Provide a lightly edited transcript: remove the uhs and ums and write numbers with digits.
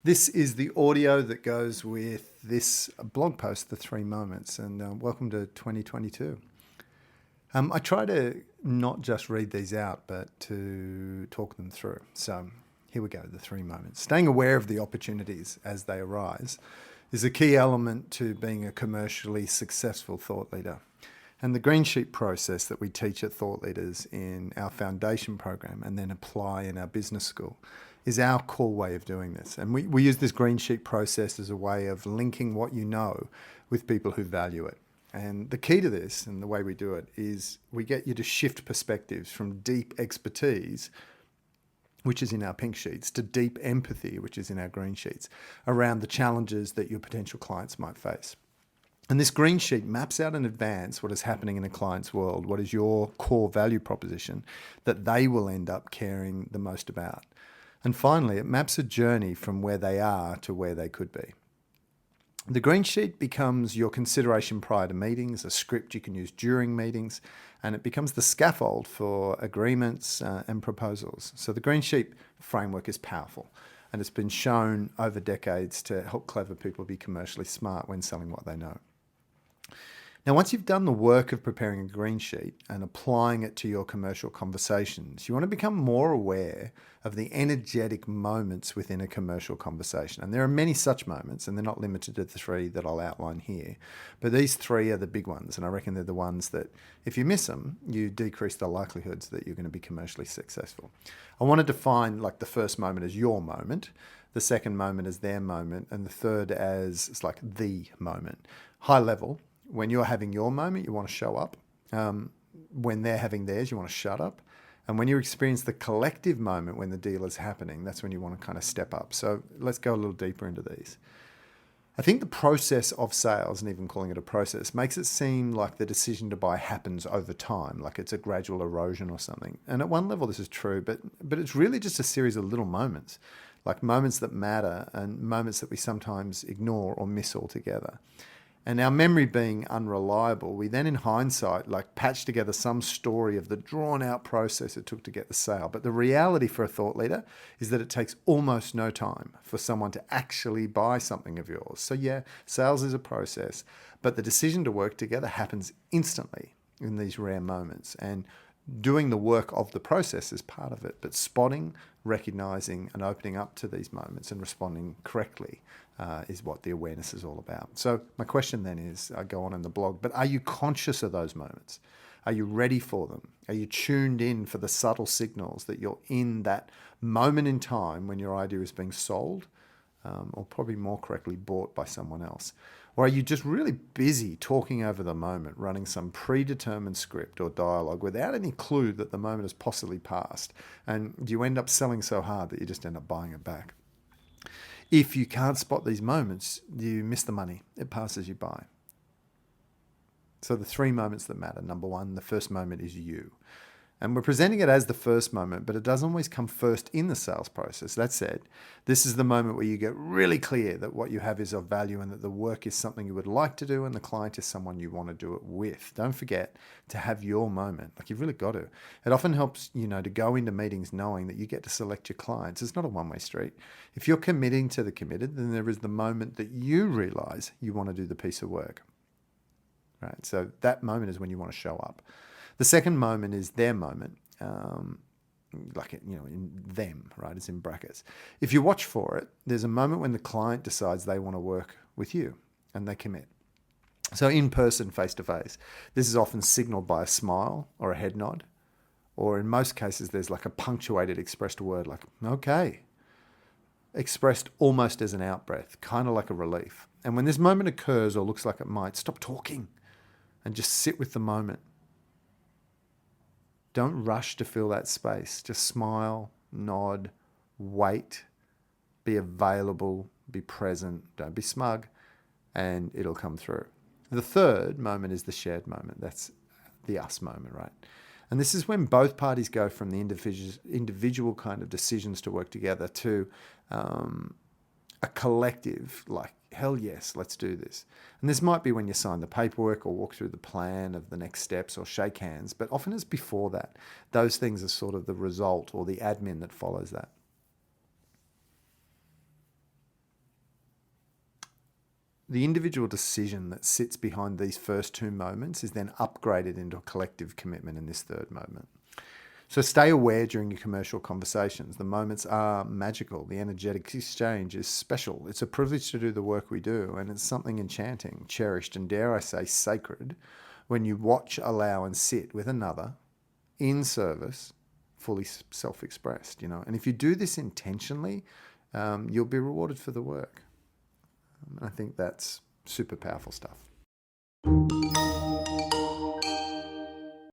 This is the audio that goes with this blog post, The Three Moments, and welcome to 2022. I try to not just read these out, but to talk them through. So here we go, the three moments. Staying aware of the opportunities as they arise is a key element to being a commercially successful thought leader. And the green sheet process that we teach at Thought Leaders in our foundation program and then apply in our business school is our core way of doing this. And we use this green sheet process as a way of linking what you know with people who value it. And the key to this and the way we do it is we get you to shift perspectives from deep expertise, which is in our pink sheets, to deep empathy, which is in our green sheets, around the challenges that your potential clients might face. And this green sheet maps out in advance what is happening in a client's world, what is your core value proposition that they will end up caring the most about. And finally, it maps a journey from where they are to where they could be. The green sheet becomes your consideration prior to meetings, a script you can use during meetings, and it becomes the scaffold for agreements and proposals. So the green sheet framework is powerful, and it's been shown over decades to help clever people be commercially smart when selling what they know. Now, once you've done the work of preparing a green sheet and applying it to your commercial conversations, you want to become more aware of the energetic moments within a commercial conversation. And there are many such moments, and they're not limited to the three that I'll outline here. But these three are the big ones, and I reckon they're the ones that, if you miss them, you decrease the likelihoods that you're going to be commercially successful. I want to define like the first moment as your moment, the second moment as their moment, and the third as it's like the moment. High level. When you're having your moment, you want to show up. When they're having theirs, you want to shut up. And when you experience the collective moment when the deal is happening, that's when you want to kind of step up. So let's go a little deeper into these. I think the process of sales, and even calling it a process, makes it seem like the decision to buy happens over time, like it's a gradual erosion or something. And at one level, this is true, but it's really just a series of little moments, like moments that matter and moments that we sometimes ignore or miss altogether. And our memory being unreliable, we then in hindsight like patch together some story of the drawn out process it took to get the sale. But the reality for a thought leader is that it takes almost no time for someone to actually buy something of yours. So yeah, sales is a process, but the decision to work together happens instantly in these rare moments. And doing the work of the process is part of it, but spotting, recognizing, and opening up to these moments and responding correctly is what the awareness is all about. So my question then is, I go on in the blog, but are you conscious of those moments? Are you ready for them? Are you tuned in for the subtle signals that you're in that moment in time when your idea is being sold, or probably more correctly, bought by someone else? Or are you just really busy talking over the moment, running some predetermined script or dialogue without any clue that the moment has possibly passed? And do you end up selling so hard that you just end up buying it back? If you can't spot these moments, you miss the money. It passes you by. So the three moments that matter. Number one, the first moment is you. And we're presenting it as the first moment, but it doesn't always come first in the sales process. That said, this is the moment where you get really clear that what you have is of value and that the work is something you would like to do and the client is someone you want to do it with. Don't forget to have your moment. Like, you've really got to. It often helps, to go into meetings knowing that you get to select your clients. It's not a one-way street. If you're committing to the committed, then there is the moment that you realize you want to do the piece of work. Right? So that moment is when you want to show up. The second moment is their moment, in them, right? It's in brackets. If you watch for it, there's a moment when the client decides they want to work with you and they commit. So in person, face to face, this is often signaled by a smile or a head nod, or in most cases, there's like a punctuated expressed word like, okay, expressed almost as an out-breath, kind of like a relief. And when this moment occurs or looks like it might, stop talking and just sit with the moment. Don't rush to fill that space. Just smile, nod, wait, be available, be present, don't be smug, and it'll come through. The third moment is the shared moment. That's the us moment, right? And this is when both parties go from the individual kind of decisions to work together to a collective, like, hell yes, let's do this. And this might be when you sign the paperwork or walk through the plan of the next steps or shake hands, but often it's before that. Those things are sort of the result or the admin that follows that. the individual decision that sits behind these first two moments is then upgraded into a collective commitment in this third moment. So stay aware during your commercial conversations. The moments are magical. The energetic exchange is special. It's a privilege to do the work we do, and it's something enchanting, cherished, and dare I say sacred when you watch, allow, and sit with another in service, fully self-expressed, And if you do this intentionally, you'll be rewarded for the work. I think that's super powerful stuff.